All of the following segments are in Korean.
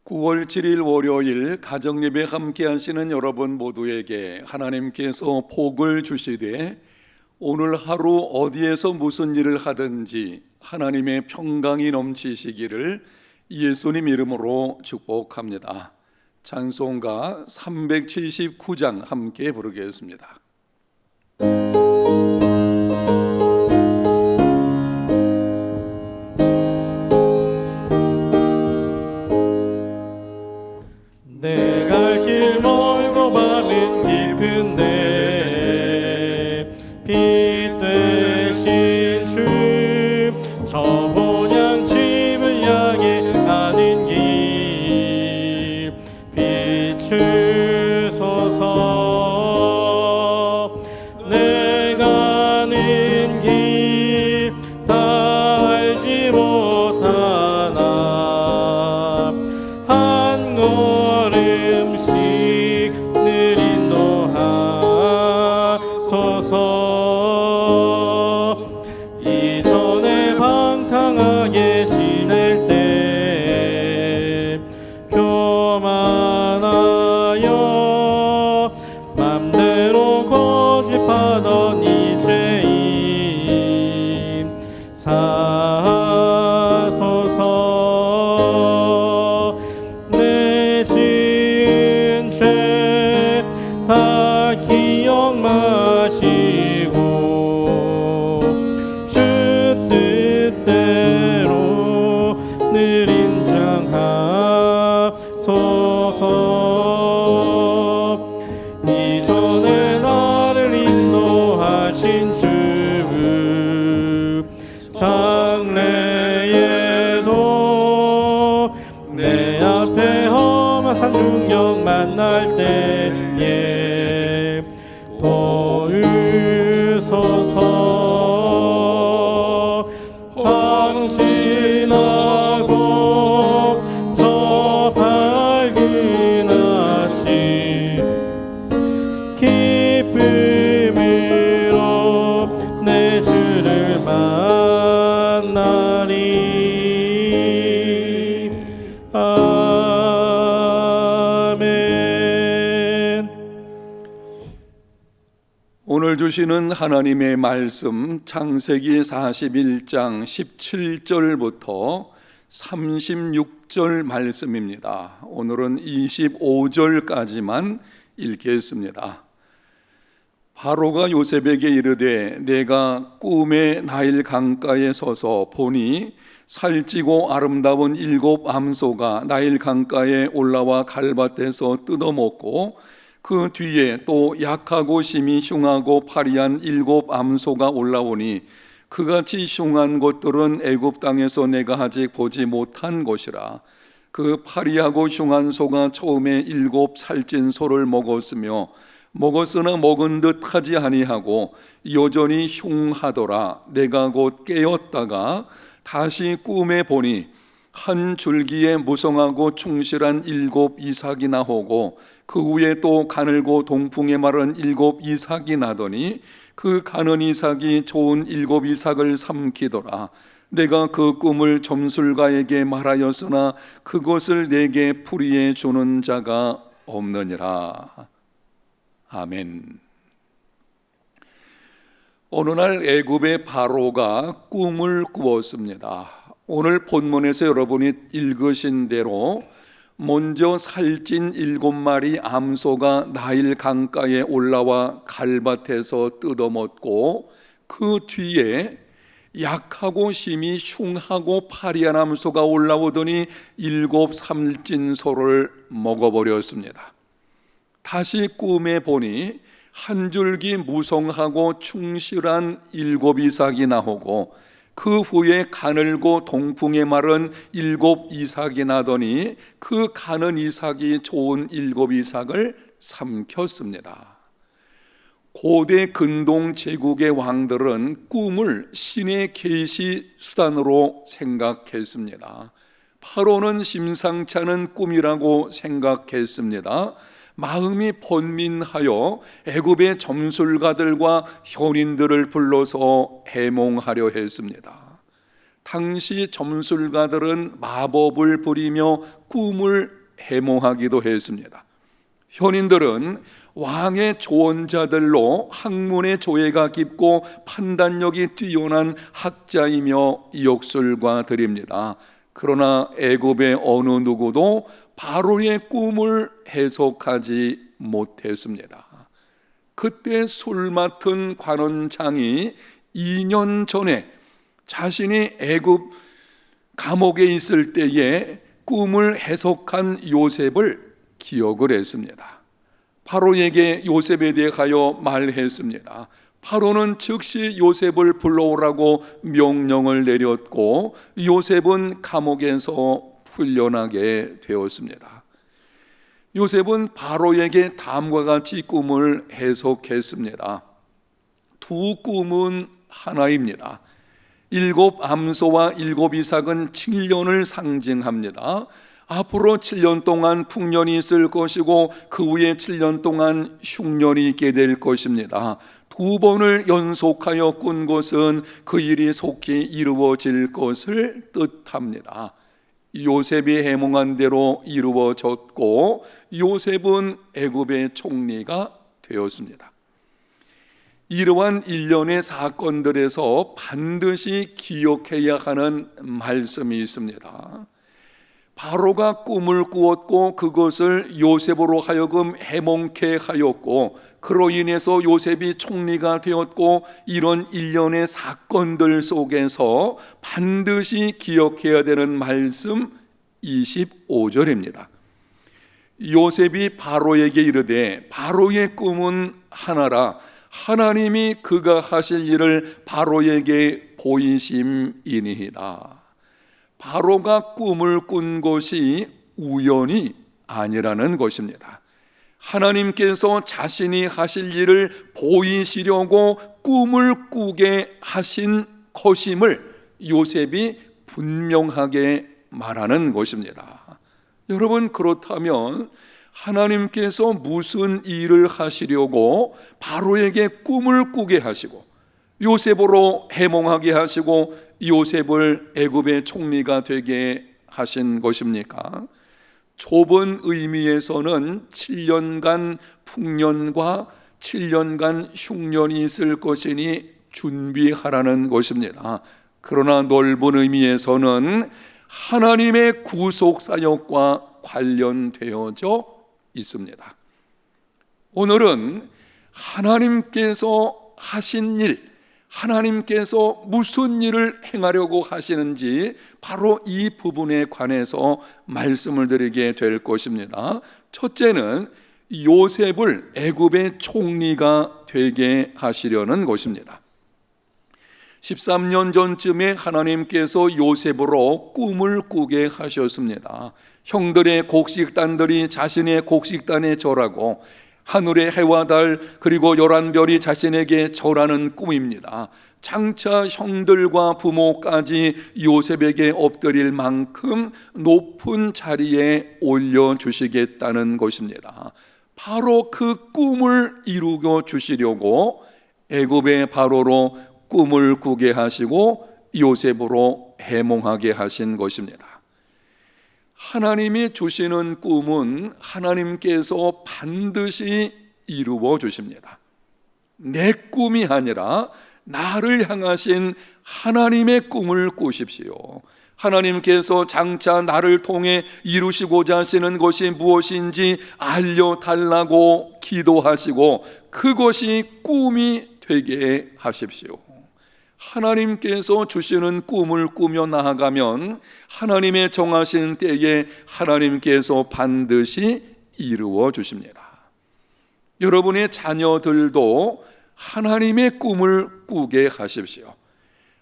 9월 7일 월요일 가정예배 함께 하시는 여러분 모두에게 하나님께서 복을 주시되 오늘 하루 어디에서 무슨 일을 하든지 하나님의 평강이 넘치시기를 예수님 이름으로 축복합니다. 찬송가 379장 함께 부르겠습니다. 내 갈 길 멀고 밤은 깊은데 빛 되신 주 저 본향 집을 향해 가는 길 비추소서. 내 가는 길 다 알지 못하나 한 걸음씩 늘 인도하소서. 이전에 방탕하게 지낼 때 교만하여 맘대로 고집하던 이 죄인 사소서. 내 지은 죄 다 기억 마시고 주 뜻대로 늘 인정하소서. 이전에 나를 인도하신 주 장래에도 내 앞에 험한 산중역 만날 때에 도우소서. 밤 지나고 저 밝은 아침 기쁨으로 내 주를 만나리. 아멘. 오늘 주시는 하나님의 말씀 창세기 41장 17절부터 36절 말씀입니다. 오늘은 25절까지만 읽겠습니다. 바로가 요셉에게 이르되 내가 꿈에 나일 강가에 서서 보니 살찌고 아름다운 7 암소가 나일 강가에 올라와 갈밭에서 뜯어먹고 그 뒤에 또 약하고 심히 흉하고 파리한 7 암소가 올라오니 그같이 흉한 것들은 애굽 땅에서 내가 아직 보지 못한 것이라. 그 파리하고 흉한 소가 처음에 7 살찐 소를 먹었으며 먹었으나 먹은 듯 하지 아니하고 여전히 흉하더라. 내가 곧 깨었다가 다시 꿈에 보니 한 줄기에 무성하고 충실한 7 이삭이 나오고 그 후에 또 가늘고 동풍에 마른 7 이삭이 나더니 그 가는 이삭이 좋은 7 이삭을 삼키더라. 내가 그 꿈을 점술가에게 말하였으나 그것을 내게 풀이해 주는 자가 없느니라. 아멘. 어느 날 애굽의 바로가 꿈을 꾸었습니다. 오늘 본문에서 여러분이 읽으신 대로 먼저 살찐 7마리 암소가 나일 강가에 올라와 갈밭에서 뜯어먹고 그 뒤에 약하고 심히 흉하고 파리한 암소가 올라오더니 7 살찐 소를 먹어버렸습니다. 다시 꿈에 보니 한 줄기 무성하고 충실한 7 이삭이 나오고 그 후에 가늘고 동풍에 마른 7 이삭이 나더니 그 가는 이삭이 좋은 7 이삭을 삼켰습니다. 고대 근동 제국의 왕들은 꿈을 신의 계시 수단으로 생각했습니다. 파로는 심상치 않은 꿈이라고 생각했습니다. 마음이 번민하여 애굽의 점술가들과 현인들을 불러서 해몽하려 했습니다. 당시 점술가들은 마법을 부리며 꿈을 해몽하기도 했습니다. 현인들은 왕의 조언자들로 학문의 조예가 깊고 판단력이 뛰어난 학자이며 역술가들입니다. 그러나 애굽의 어느 누구도 바로의 꿈을 해석하지 못했습니다. 그때 술 맡은 관원장이 2년 전에 자신이 애굽 감옥에 있을 때에 꿈을 해석한 요셉을 기억을 했습니다. 바로에게 요셉에 대하여 말했습니다. 바로는 즉시 요셉을 불러오라고 명령을 내렸고 요셉은 감옥에서 풀려나게 되었습니다. 요셉은 바로에게 다음과 같이 꿈을 해석했습니다. 두 꿈은 하나입니다. 7 암소와 7 이삭은 7년을 상징합니다. 앞으로 7년 동안 풍년이 있을 것이고 그 후에 7년 동안 흉년이 있게 될 것입니다. 두 번을 연속하여 꾼 것은 그 일이 속히 이루어질 것을 뜻합니다. 요셉이 해몽한 대로 이루어졌고 요셉은 애굽의 총리가 되었습니다. 이러한 일련의 사건들에서 반드시 기억해야 하는 말씀이 있습니다. 바로가 꿈을 꾸었고 그것을 요셉으로 하여금 해몽케 하였고 그로 인해서 요셉이 총리가 되었고 이런 일련의 사건들 속에서 반드시 기억해야 되는 말씀 25절입니다. 요셉이 바로에게 이르되 바로의 꿈은 하나라 하나님이 그가 하실 일을 바로에게 보이심이니이다. 바로가 꿈을 꾼 것이 우연이 아니라는 것입니다. 하나님께서 자신이 하실 일을 보이시려고 꿈을 꾸게 하신 것임을 요셉이 분명하게 말하는 것입니다. 여러분, 그렇다면 하나님께서 무슨 일을 하시려고 바로에게 꿈을 꾸게 하시고 요셉으로 해몽하게 하시고 요셉을 애굽의 총리가 되게 하신 것입니까? 좁은 의미에서는 7년간 풍년과 7년간 흉년이 있을 것이니 준비하라는 것입니다. 그러나 넓은 의미에서는 하나님의 구속 사역과 관련되어져 있습니다. 오늘은 하나님께서 하신 일, 하나님께서 무슨 일을 행하려고 하시는지 바로 이 부분에 관해서 말씀을 드리게 될 것입니다. 첫째는 요셉을 애굽의 총리가 되게 하시려는 것입니다. 13년 전쯤에 하나님께서 요셉으로 꿈을 꾸게 하셨습니다. 형들의 곡식단들이 자신의 곡식단에 절하고 하늘의 해와 달 그리고 11별이 자신에게 절하는 꿈입니다. 장차 형들과 부모까지 요셉에게 엎드릴 만큼 높은 자리에 올려주시겠다는 것입니다. 바로 그 꿈을 이루어 주시려고 애굽의 바로로 꿈을 꾸게 하시고 요셉으로 해몽하게 하신 것입니다. 하나님이 주시는 꿈은 하나님께서 반드시 이루어 주십니다. 내 꿈이 아니라 나를 향하신 하나님의 꿈을 꾸십시오. 하나님께서 장차 나를 통해 이루시고자 하시는 것이 무엇인지 알려달라고 기도하시고 그것이 꿈이 되게 하십시오. 하나님께서 주시는 꿈을 꾸며 나아가면 하나님의 정하신 때에 하나님께서 반드시 이루어 주십니다. 여러분의 자녀들도 하나님의 꿈을 꾸게 하십시오.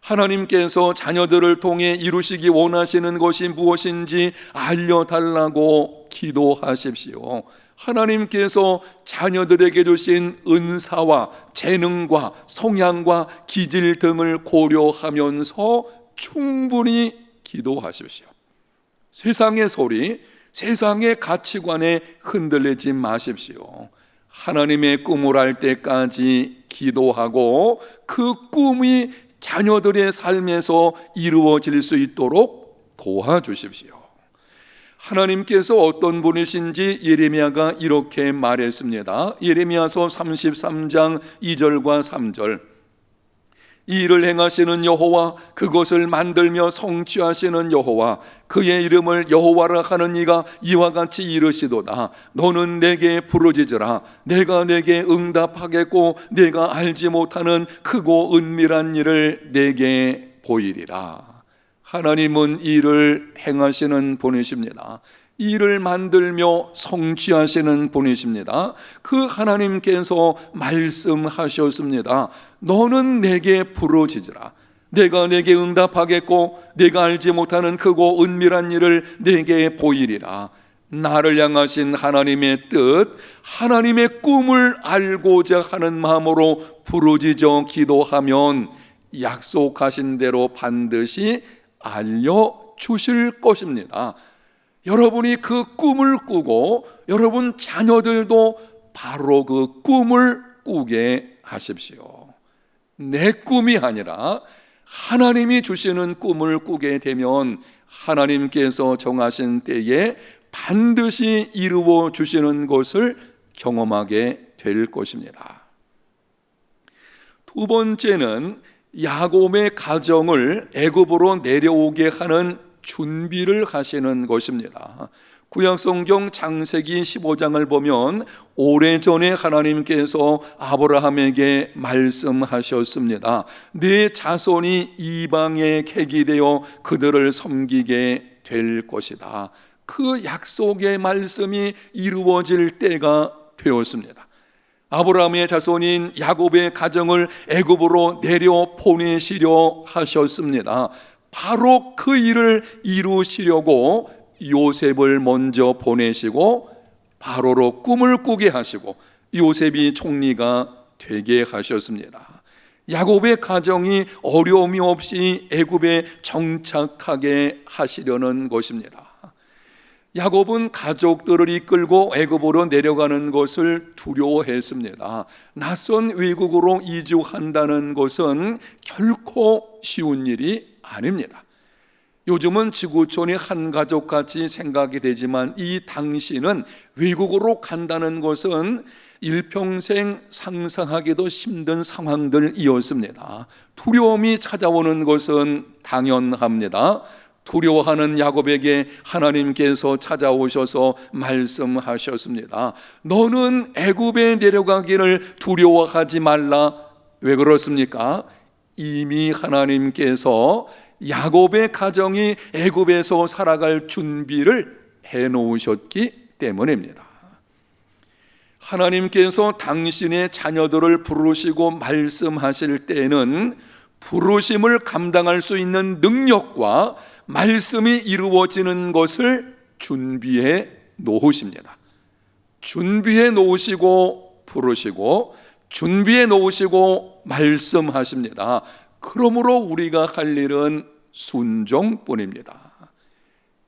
하나님께서 자녀들을 통해 이루시기 원하시는 것이 무엇인지 알려달라고 기도하십시오. 하나님께서 자녀들에게 주신 은사와 재능과 성향과 기질 등을 고려하면서 충분히 기도하십시오. 세상의 소리, 세상의 가치관에 흔들리지 마십시오. 하나님의 꿈을 할 때까지 기도하고 그 꿈이 자녀들의 삶에서 이루어질 수 있도록 도와주십시오. 하나님께서 어떤 분이신지 예레미야가 이렇게 말했습니다. 예레미야서 33장 2절과 3절. 이 일을 행하시는 여호와, 그것을 만들며 성취하시는 여호와, 그의 이름을 여호와라 하는 이가 이와 같이 이르시도다. 너는 내게 부르짖으라. 내가 내게 응답하겠고 내가 알지 못하는 크고 은밀한 일을 내게 보이리라. 하나님은 이 일을 행하시는 분이십니다. 이 일을 만들며 성취하시는 분이십니다. 그 하나님께서 말씀하셨습니다. 너는 내게 부르짖으라. 내가 내게 응답하겠고 내가 알지 못하는 크고 은밀한 일을 내게 보이리라. 나를 향하신 하나님의 뜻, 하나님의 꿈을 알고자 하는 마음으로 부르짖어 기도하면 약속하신 대로 반드시 알려주실 것입니다. 여러분이 그 꿈을 꾸고 여러분 자녀들도 바로 그 꿈을 꾸게 하십시오. 내 꿈이 아니라 하나님이 주시는 꿈을 꾸게 되면 하나님께서 정하신 때에 반드시 이루어 주시는 것을 경험하게 될 것입니다. 두 번째는 야곱의 가정을 애굽으로 내려오게 하는 준비를 하시는 것입니다. 구약성경 창세기 15장을 보면 오래전에 하나님께서 아브라함에게 말씀하셨습니다. 네 자손이 이방의 객이 되어 그들을 섬기게 될 것이다. 그 약속의 말씀이 이루어질 때가 되었습니다. 아브라함의 자손인 야곱의 가정을 애굽으로 내려 보내시려 하셨습니다. 바로 그 일을 이루시려고 요셉을 먼저 보내시고 바로로 꿈을 꾸게 하시고 요셉이 총리가 되게 하셨습니다. 야곱의 가정이 어려움이 없이 애굽에 정착하게 하시려는 것입니다. 야곱은 가족들을 이끌고 애굽으로 내려가는 것을 두려워했습니다. 낯선 외국으로 이주한다는 것은 결코 쉬운 일이 아닙니다. 요즘은 지구촌이 한 가족같이 생각이 되지만 이 당시는 외국으로 간다는 것은 일평생 상상하기도 힘든 상황들이었습니다. 두려움이 찾아오는 것은 당연합니다. 두려워하는 야곱에게 하나님께서 찾아오셔서 말씀하셨습니다. 너는 애굽에 내려가기를 두려워하지 말라. 왜 그렇습니까? 이미 하나님께서 야곱의 가정이 애굽에서 살아갈 준비를 해놓으셨기 때문입니다. 하나님께서 당신의 자녀들을 부르시고 말씀하실 때에는 부르심을 감당할 수 있는 능력과 말씀이 이루어지는 것을 준비해 놓으십니다. 준비해 놓으시고 부르시고 준비해 놓으시고 말씀하십니다. 그러므로 우리가 할 일은 순종뿐입니다.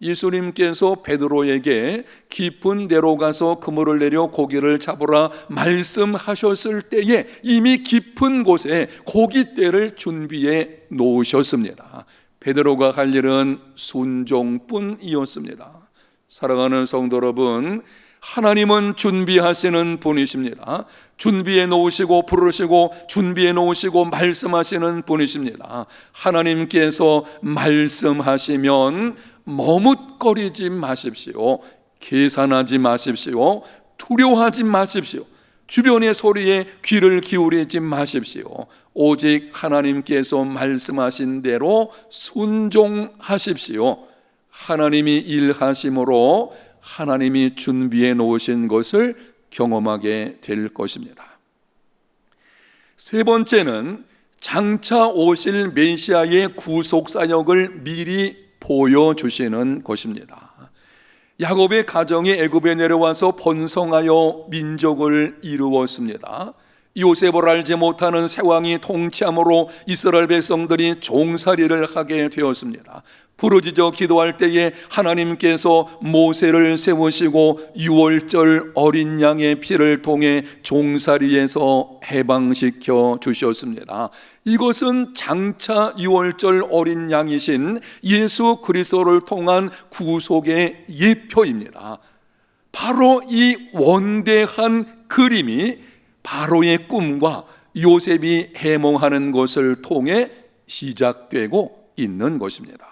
예수님께서 베드로에게 깊은 데로 가서 그물을 내려 고기를 잡으라 말씀하셨을 때에 이미 깊은 곳에 고깃대를 준비해 놓으셨습니다. 베드로가 할 일은 순종뿐이었습니다. 사랑하는 성도 여러분, 하나님은 준비하시는 분이십니다. 준비해 놓으시고 부르시고 준비해 놓으시고 말씀하시는 분이십니다. 하나님께서 말씀하시면 머뭇거리지 마십시오. 계산하지 마십시오. 두려워하지 마십시오. 주변의 소리에 귀를 기울이지 마십시오. 오직 하나님께서 말씀하신 대로 순종하십시오. 하나님이 일하심으로 하나님이 준비해 놓으신 것을 경험하게 될 것입니다. 세 번째는 장차 오실 메시아의 구속 사역을 미리 보여주시는 것입니다. 야곱의 가정이 애굽에 내려와서 번성하여 민족을 이루었습니다. 요셉을 알지 못하는 세왕이 통치함으로 이스라엘 백성들이 종살이를 하게 되었습니다. 부르짖어 기도할 때에 하나님께서 모세를 세우시고 유월절 어린 양의 피를 통해 종살이에서 해방시켜 주셨습니다. 이것은 장차 유월절 어린 양이신 예수 그리스도를 통한 구속의 예표입니다. 바로 이 원대한 그림이 바로의 꿈과 요셉이 해몽하는 것을 통해 시작되고 있는 것입니다.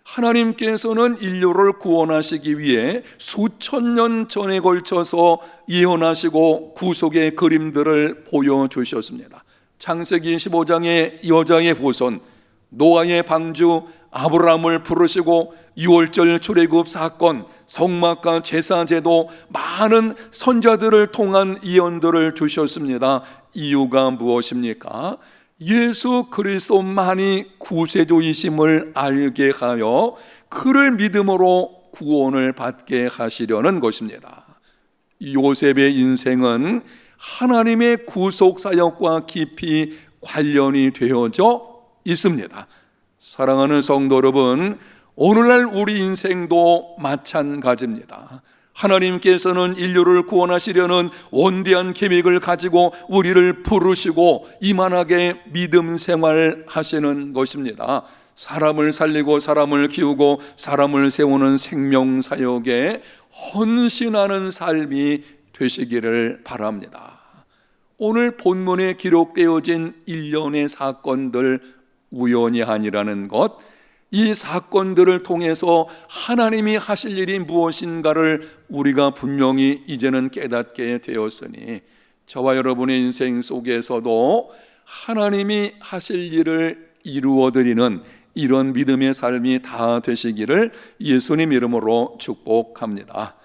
하나님께서는 인류를 구원하시기 위해 수천 년 전에 걸쳐서 예언하시고 구속의 그림들을 보여주셨습니다. 창세기 15장의 여자의 후손, 노아의 방주 아브라함을 부르시고 유월절 출애굽 사건, 성막과 제사제도, 많은 선자들을 통한 예언들을 주셨습니다. 이유가 무엇입니까? 예수 그리스도만이 구세주이심을 알게 하여 그를 믿음으로 구원을 받게 하시려는 것입니다. 요셉의 인생은 하나님의 구속 사역과 깊이 관련이 되어져 있습니다. 사랑하는 성도 여러분, 오늘날 우리 인생도 마찬가지입니다. 하나님께서는 인류를 구원하시려는 원대한 계획을 가지고 우리를 부르시고 이만하게 믿음 생활 하시는 것입니다. 사람을 살리고 사람을 키우고 사람을 세우는 생명사역에 헌신하는 삶이 되시기를 바랍니다. 오늘 본문에 기록되어진 일련의 사건들 우연이 아니라는 것, 이 사건들을 통해서 하나님이 하실 일이 무엇인가를 우리가 분명히 이제는 깨닫게 되었으니 저와 여러분의 인생 속에서도 하나님이 하실 일을 이루어드리는 이런 믿음의 삶이 다 되시기를 예수님 이름으로 축복합니다.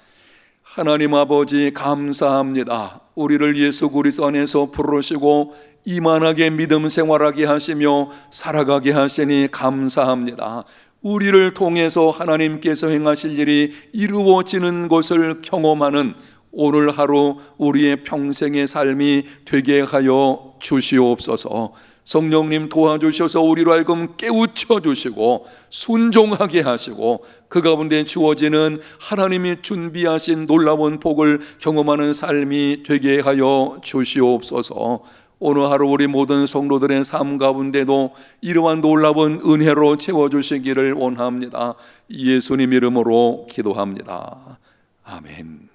하나님 아버지 감사합니다. 우리를 예수 그리스도 안에서 부르시고 이만하게 믿음 생활하게 하시며 살아가게 하시니 감사합니다. 우리를 통해서 하나님께서 행하실 일이 이루어지는 것을 경험하는 오늘 하루 우리의 평생의 삶이 되게 하여 주시옵소서. 성령님 도와주셔서 우리로 하여금 깨우쳐 주시고 순종하게 하시고 그 가운데 주어지는 하나님이 준비하신 놀라운 복을 경험하는 삶이 되게 하여 주시옵소서. 오늘 하루 우리 모든 성도들의 삶 가운데도 이러한 놀라운 은혜로 채워주시기를 원합니다. 예수님 이름으로 기도합니다. 아멘.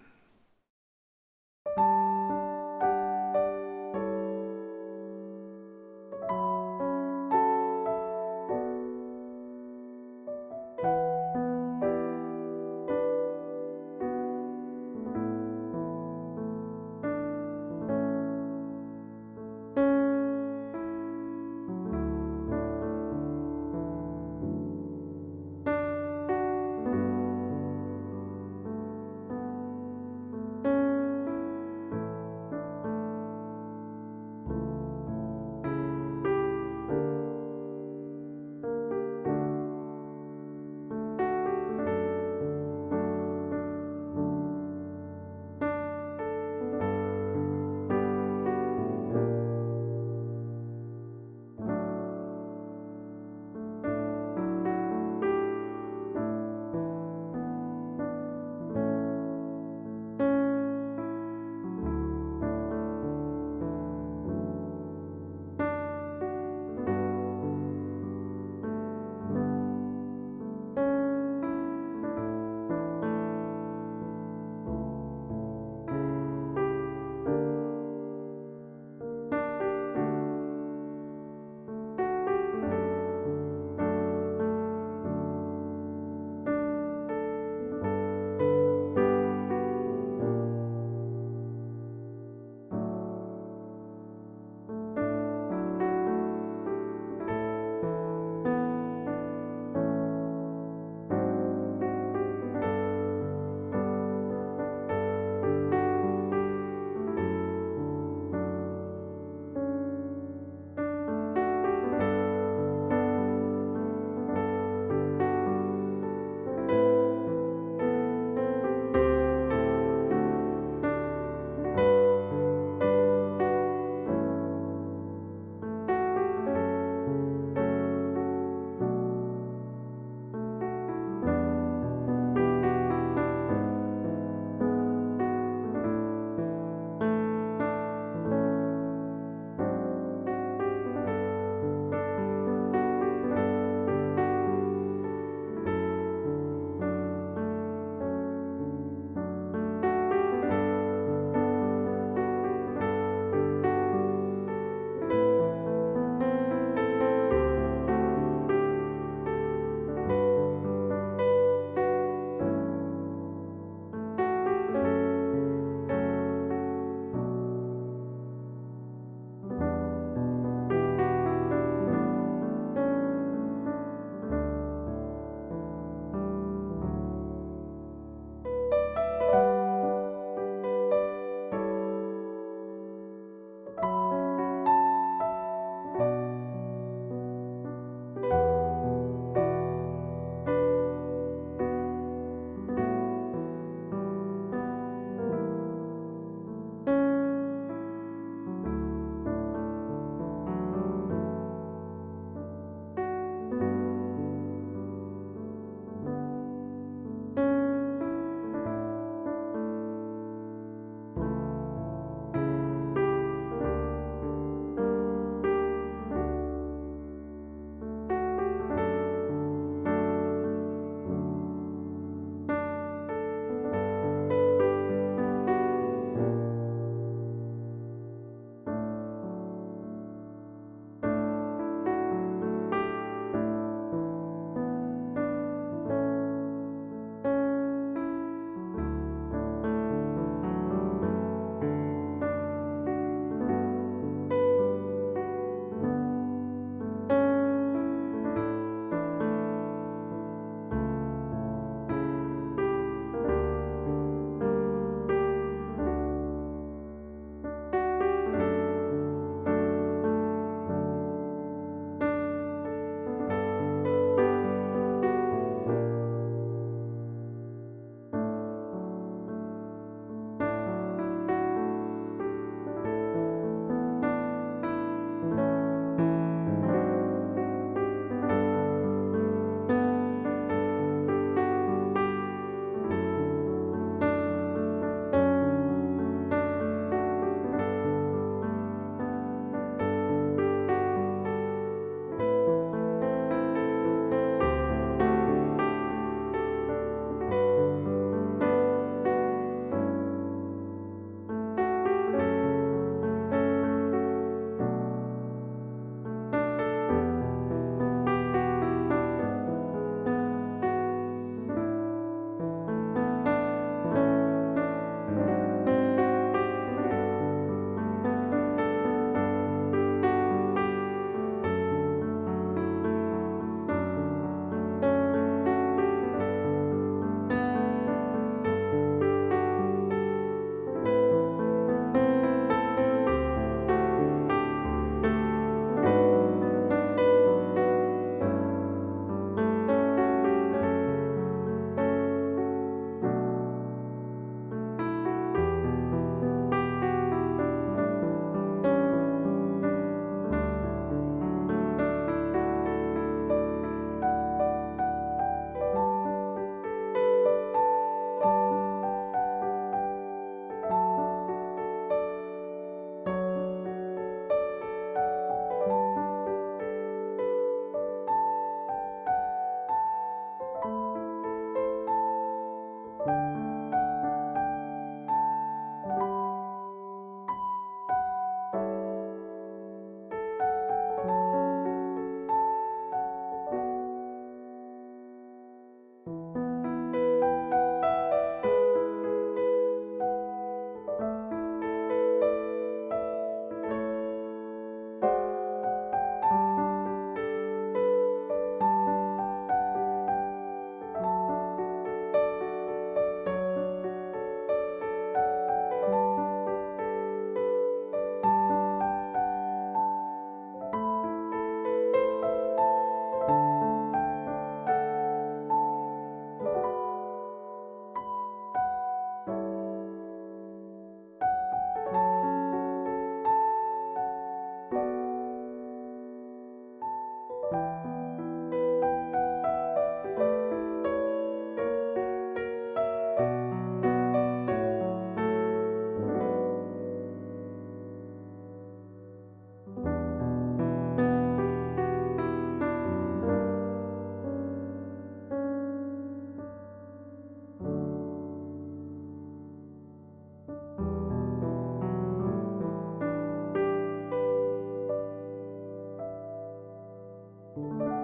주